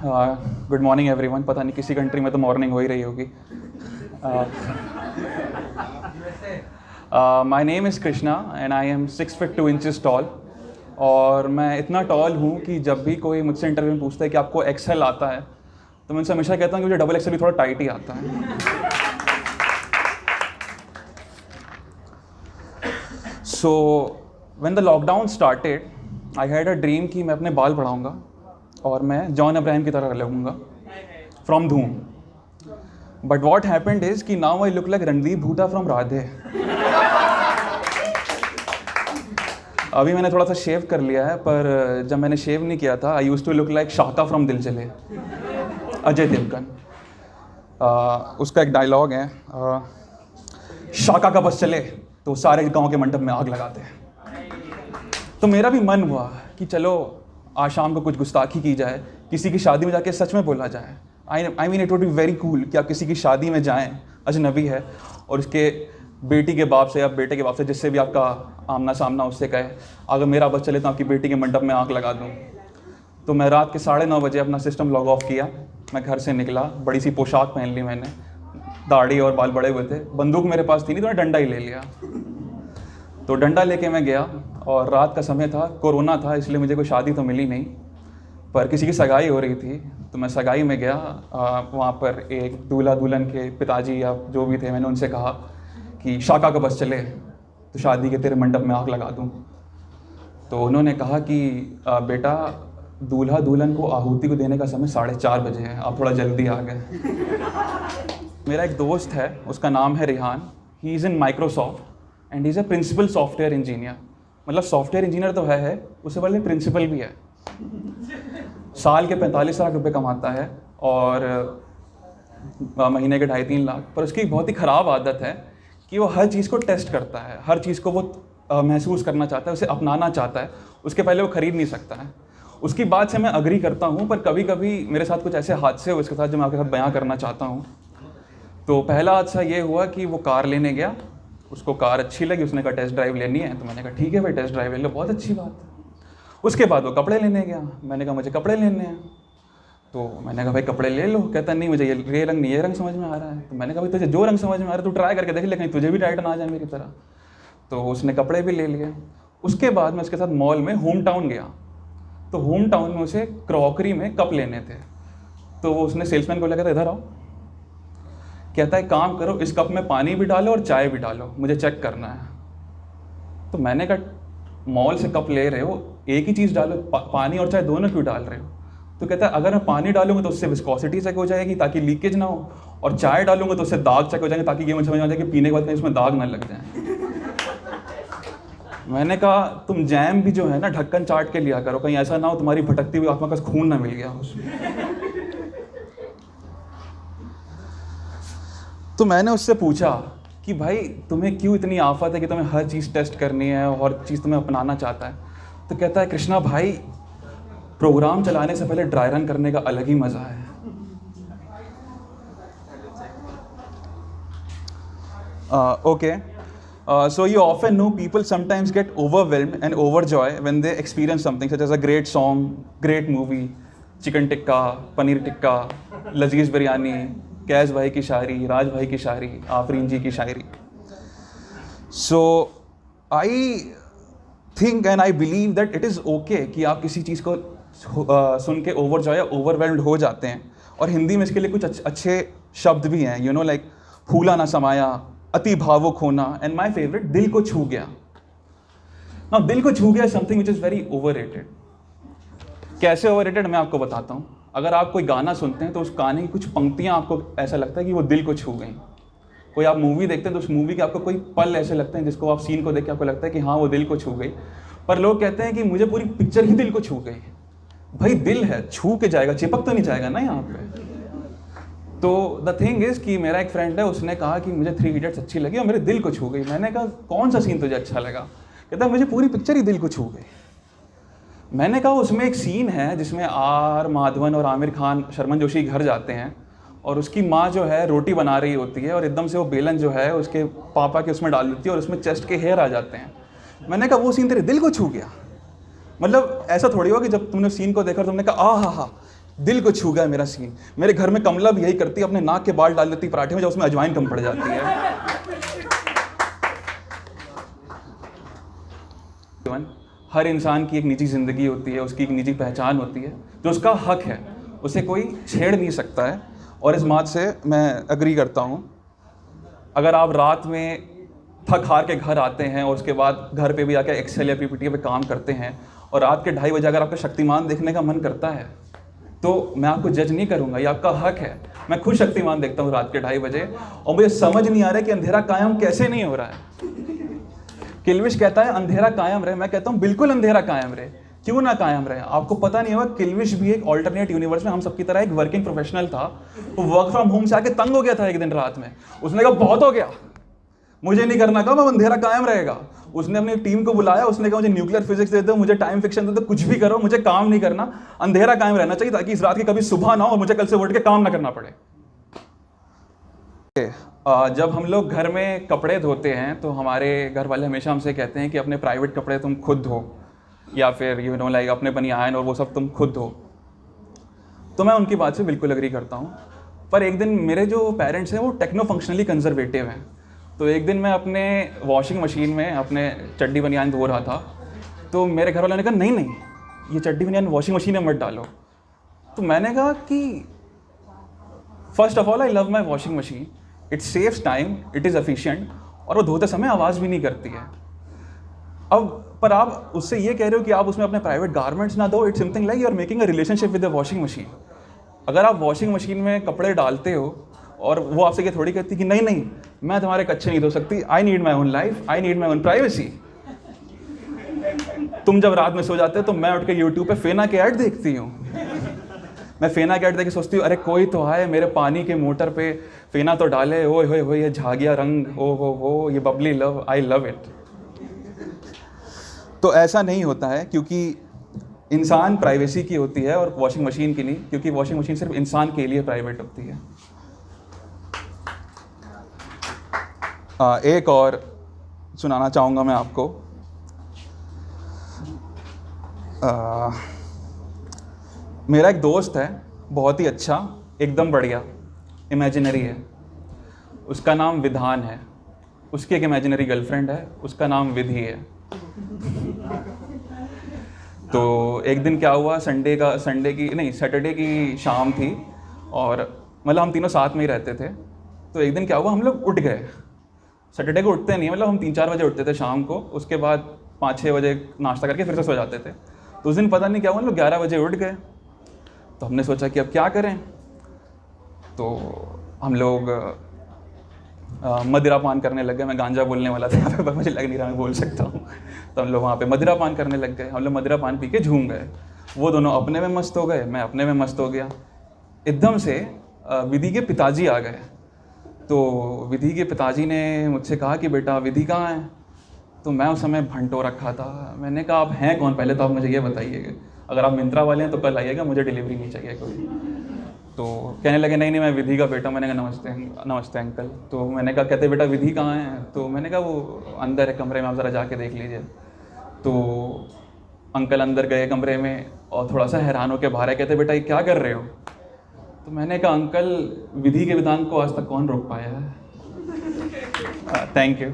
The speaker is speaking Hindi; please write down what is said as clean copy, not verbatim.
Good morning everyone. पता नहीं किसी कंट्री में तो मॉर्निंग हो ही रही होगी। My name is Krishna and I am 6 feet 2 inches tall. और मैं इतना टॉल हूँ कि जब भी कोई मुझसे इंटरव्यू में पूछता है कि आपको एक्सेल आता है, तो मैं उनसे हमेशा कहता हूँ कि मुझे डबल एक्सेल भी थोड़ा टाइट ही आता है। So when the lockdown started I had a dream कि मैं अपने बाल बढ़ाऊँगा और मैं जॉन अब्राहम की तरह लगूंगा from Dhoom. But what happened is कि now I look like Randeep Hooda from Radhe. अभी मैंने थोड़ा सा शेव कर लिया है, पर जब मैंने शेव नहीं किया था I use to look like Shaka from Dil Chale, Ajay Devgan. उसका एक डायलॉग है, शाका का बस चले तो सारे गांव के मंडप में आग लगाते हैं। तो मेरा भी मन हुआ कि चलो आज शाम को कुछ गुस्ताखी की जाए, किसी की शादी में जाके सच में बोला जाए। I mean it would be very cool कि आप किसी की शादी में जाएं, अजनबी है, और उसके बेटी के बाप से या बेटे के बाप से, जिससे भी आपका आमना सामना, उससे कहे अगर मेरा बस चले तो आपकी बेटी के मंडप में आग लगा दूँ। तो मैं रात के 9:30 बजे अपना सिस्टम लॉग ऑफ किया, मैं घर से निकला, बड़ी सी पोशाक पहन ली मैंने, दाढ़ी और बाल बड़े हुए थे, बंदूक मेरे पास थी नहीं तो मैं डंडा ही ले लिया। तो डंडा लेके मैं गया और रात का समय था, कोरोना था, इसलिए मुझे कोई शादी तो मिली नहीं, पर किसी की सगाई हो रही थी। तो मैं सगाई में गया, वहाँ पर एक दूल्हा दुल्हन के पिताजी या जो भी थे, मैंने उनसे कहा कि शाका का बस चले तो शादी के तेरे मंडप में आग लगा दूँ। तो उन्होंने कहा कि बेटा दूल्हा दुल्हन को आहुति को देने का समय 4:30 बजे है, आप थोड़ा जल्दी आ गए। मेरा एक दोस्त है, उसका नाम है Rihan, he is in Microsoft and he is a principal software engineer. मतलब सॉफ्टवेयर इंजीनियर तो है, उससे पहले प्रिंसिपल भी है। साल के 45 लाख रुपए कमाता है और महीने के 2.5-3 लाख। पर उसकी बहुत ही ख़राब आदत है कि वो हर चीज़ को टेस्ट करता है, हर चीज़ को वो महसूस करना चाहता है, उसे अपनाना चाहता है, उसके पहले वो ख़रीद नहीं सकता है। उसकी बात से मैं अग्री करता हूँ, पर कभी कभी मेरे साथ कुछ ऐसे हादसे हुए उसके साथ जो मैं आपके साथ बयां करना चाहता हूँ। तो पहला हादसा ये हुआ कि वो कार लेने गया, उसको कार अच्छी लगी, उसने कहा टेस्ट ड्राइव लेनी है। तो मैंने कहा ठीक है भाई, टेस्ट ड्राइव ले लो, बहुत अच्छी बात है। उसके बाद वो कपड़े लेने गया, मैंने कहा मुझे कपड़े लेने हैं। तो मैंने कहा भाई कपड़े ले लो। कहता नहीं मुझे ये रंग नहीं, ये रंग समझ में आ रहा है। तो मैंने कहा भाई तुझे जो रंग समझ में आ रहा है तू ट्राई करके देख ले, कहीं तुझे भी टाइट ना आ जाए मेरी तरह। तो उसने कपड़े भी ले लिए। उसके बाद मैं उसके साथ मॉल में होम टाउन गया। तो होम टाउन में उसे क्रॉकरी में कप लेने थे। तो वो उसने सेल्समैन को लगा था इधर आओ, कहता है काम करो, इस कप में पानी भी डालो और चाय भी डालो, मुझे चेक करना है। तो मैंने कहा मॉल से कप ले रहे हो, एक ही चीज़ डालो, पानी और चाय दोनों क्यों डाल रहे हो? तो कहता है अगर मैं पानी डालूंगा तो उससे विस्कोसिटी चेक हो जाएगी ताकि लीकेज ना हो, और चाय डालूंगा तो उससे दाग चेक हो जाएंगे ताकि ये मुझे समझ आ जाए कि पीने के बाद कहीं उसमें दाग ना लग जाए। मैंने कहा तुम जैम भी जो है ना ढक्कन चाट के लिया करो, कहीं ऐसा ना हो तुम्हारी भटकती हुई आत्मा का खून ना मिल गया उसमें। तो मैंने उससे पूछा कि भाई तुम्हें क्यों इतनी आफत है कि तुम्हें हर चीज़ टेस्ट करनी है और हर चीज़ तुम्हें अपनाना चाहता है? तो कहता है कृष्णा भाई प्रोग्राम चलाने से पहले ड्राई रन करने का अलग ही मज़ा है। Okay, so you often know people sometimes get overwhelmed and overjoyed when they experience something such as a great song, great movie, chicken tikka, paneer tikka, लजीज बिरयानी, कैस भाई की शायरी, राज भाई की शायरी, आफरीन जी की शायरी। So I think and I believe that it is okay कि आप किसी चीज़ को सुन के ओवरजॉय या ओवरवेल्म्ड हो जाते हैं। और हिंदी में इसके लिए कुछ अच्छे शब्द भी हैं, यू नो, लाइक फूला ना समाया, अति भावुक होना, एंड माई फेवरेट दिल को छू गया। ना दिल को छू गया is something which is very overrated. कैसे ओवररेटेड मैं आपको बताता हूँ। अगर आप कोई गाना सुनते हैं तो उस गाने की कुछ पंक्तियाँ आपको ऐसा लगता है कि वो दिल को छू गई। कोई आप मूवी देखते हैं तो उस मूवी के आपको कोई पल ऐसे लगते हैं जिसको आप सीन को देख के आपको लगता है कि हाँ वो दिल को छू गई। पर लोग कहते हैं कि मुझे पूरी पिक्चर ही दिल को छू गई। भाई दिल है, छू के जाएगा, चिपक तो नहीं जाएगा ना यहाँ पे। तो द थिंग इज़ कि मेरा एक फ्रेंड है, उसने कहा कि मुझे 3 इडियट्स अच्छी लगी और मेरे दिल को छू गई। मैंने कहा कौन सा सीन तुझे अच्छा लगा? कहता मुझे पूरी पिक्चर ही दिल को छू गई। मैंने कहा उसमें एक सीन है जिसमें आर माधवन और आमिर खान शर्मन जोशी घर जाते हैं और उसकी माँ जो है रोटी बना रही होती है और एकदम से वो बेलन जो है उसके पापा के उसमें डाल देती है और उसमें चेस्ट के हेयर आ जाते हैं। मैंने कहा वो सीन तेरे दिल को छू गया। मतलब ऐसा थोड़ी हो कि जब तुमने सीन को देखा तुमने कहा आ हा, दिल को छू गया मेरा सीन। मेरे घर में कमला भी यही करती है, अपने नाक के बाल डाल देती पराठे में जब उसमें अजवाइन कम पड़ जाती है। हर इंसान की एक निजी ज़िंदगी होती है, उसकी एक निजी पहचान होती है, जो उसका हक है, उसे कोई छेड़ नहीं सकता है। और इस बात से मैं एग्री करता हूँ। अगर आप रात में थक हार के घर आते हैं और उसके बाद घर पे भी आकर एक्सेल या पीपीटी पे काम करते हैं और रात के 2:30 बजे अगर आपका शक्तिमान देखने का मन करता है, तो मैं आपको जज नहीं करूँगा, ये आपका हक है। मैं खुद शक्तिमान देखता हूँ रात के 2:30 बजे और मुझे समझ नहीं आ रहा है कि अंधेरा कायम कैसे नहीं हो रहा है। किल्विश कहता है अंधेरा कायम रहे, मैं कहता हूँ बिल्कुल अंधेरा कायम रहे, क्यों ना कायम रहे। आपको पता नहीं होगा, किल्विश भी एक ऑल्टरनेट यूनिवर्स में हम सबकी तरह एक वर्किंग प्रोफेशनल था। वो वर्क फ्रॉम होम से आके तंग हो गया था एक दिन रात में। उसने कहा बहुत हो गया, मुझे नहीं करना काम, अब अंधेरा कायम रहेगा। उसने अपनी टीम को बुलाया, उसने कहा मुझे न्यूक्लियर फिजिक्स दे दो, मुझे टाइम फिक्शन दे दो, कुछ भी करो, मुझे काम नहीं करना, अंधेरा कायम रहना चाहिए ताकि इस रात की कभी सुबह ना हो और मुझे कल से उठ के काम ना करना पड़े। जब हम लोग घर में कपड़े धोते हैं तो हमारे घर वाले हमेशा हमसे कहते हैं कि अपने प्राइवेट कपड़े तुम खुद धो, या फिर यू नो लाइक अपने बनियान और वो सब तुम खुद धो। तो मैं उनकी बात से बिल्कुल एग्री करता हूँ। पर एक दिन मेरे जो पेरेंट्स हैं वो टेक्नो फंक्शनली कंजर्वेटिव हैं। तो एक दिन मैं अपने वॉशिंग मशीन में अपने चड्डी बनियान धो रहा था, तो मेरे घर वालों ने कहा नहीं नहीं, ये चड्डी बनियान वॉशिंग मशीन में मत डालो। तो मैंने कहा कि first of all I love my washing machine, it saves time, it is efficient, और वो धोते समय आवाज़ भी नहीं करती है। अब पर आप उससे ये कह रहे हो कि आप उसमें अपने प्राइवेट गारमेंट्स ना दो, it's something like you are making a relationship with the washing machine. अगर आप वॉशिंग मशीन में कपड़े डालते हो और वो आपसे ये थोड़ी कहती कि नहीं नहीं मैं तुम्हारे कच्चे नहीं धो सकती, I need my own life, I need my own privacy. तुम जब रात में सो जाते हो तो मैं उठ के यूट्यूब पे फेना के ऐड देखती हूँ। मैं फेना के ऐड देख के सोचती हूँ अरे कोई तो आए मेरे पानी के मोटर पे फेना तो डाले, ओए होए ये झागिया रंग, ओ हो ये Babli love, I love it. तो ऐसा नहीं होता है, क्योंकि इंसान प्राइवेसी की होती है और वॉशिंग मशीन की नहीं, क्योंकि वॉशिंग मशीन सिर्फ इंसान के लिए प्राइवेट होती है। एक और सुनाना चाहूँगा मैं आपको। मेरा एक दोस्त है, बहुत ही अच्छा, एकदम बढ़िया, इमेजिनरी है। उसका नाम विधान है। उसकी एक इमेजिनरी गर्लफ्रेंड है, उसका नाम विधि है। तो एक दिन क्या हुआ, सैटरडे की शाम थी और मतलब हम तीनों साथ में ही रहते थे। तो एक दिन क्या हुआ, हम लोग उठ गए। सैटरडे को उठते नहीं, मतलब हम 3-4 बजे उठते थे शाम को, उसके बाद 5-6 बजे नाश्ता करके फिर से सो जाते थे। तो उस दिन पता नहीं क्या हुआ, हम लोग 11 बजे उठ गए। तो हमने सोचा कि अब क्या करें, तो हम लोग मदिरा पान करने लग गए। मैं गांजा बोलने वाला था यहाँ पे, पर मुझे लग नहीं रहा मैं बोल सकता हूँ। तो हम लोग वहाँ पे मदिरा पान करने लग गए। हम लोग मदिरा पान पी के झूम गए। वो दोनों अपने में मस्त हो गए, मैं अपने में मस्त हो गया। एकदम से विधि के पिताजी आ गए। तो विधि के पिताजी ने मुझसे कहा कि बेटा विधि कहाँ है। तो मैं उस समय भंटो रखा था। मैंने कहा आप हैं कौन, पहले तो आप मुझे ये बताइएगा, अगर आप मिंत्रा वाले हैं तो कल आइएगा, मुझे डिलीवरी नहीं चाहिए कोई। तो कहने लगे नहीं मैं विधि का बेटा। मैंने कहा नमस्ते अंकल। तो मैंने कहा कहते बेटा विधि कहाँ है। तो मैंने कहा वो अंदर है कमरे में, आप ज़रा जाके देख लीजिए। तो अंकल अंदर गए कमरे में और थोड़ा सा हैरान होकर बाहर आए, कहते बेटा ये क्या कर रहे हो। तो मैंने कहा अंकल विधि के विधान को आज तक कौन रोक पाया है। Thank you.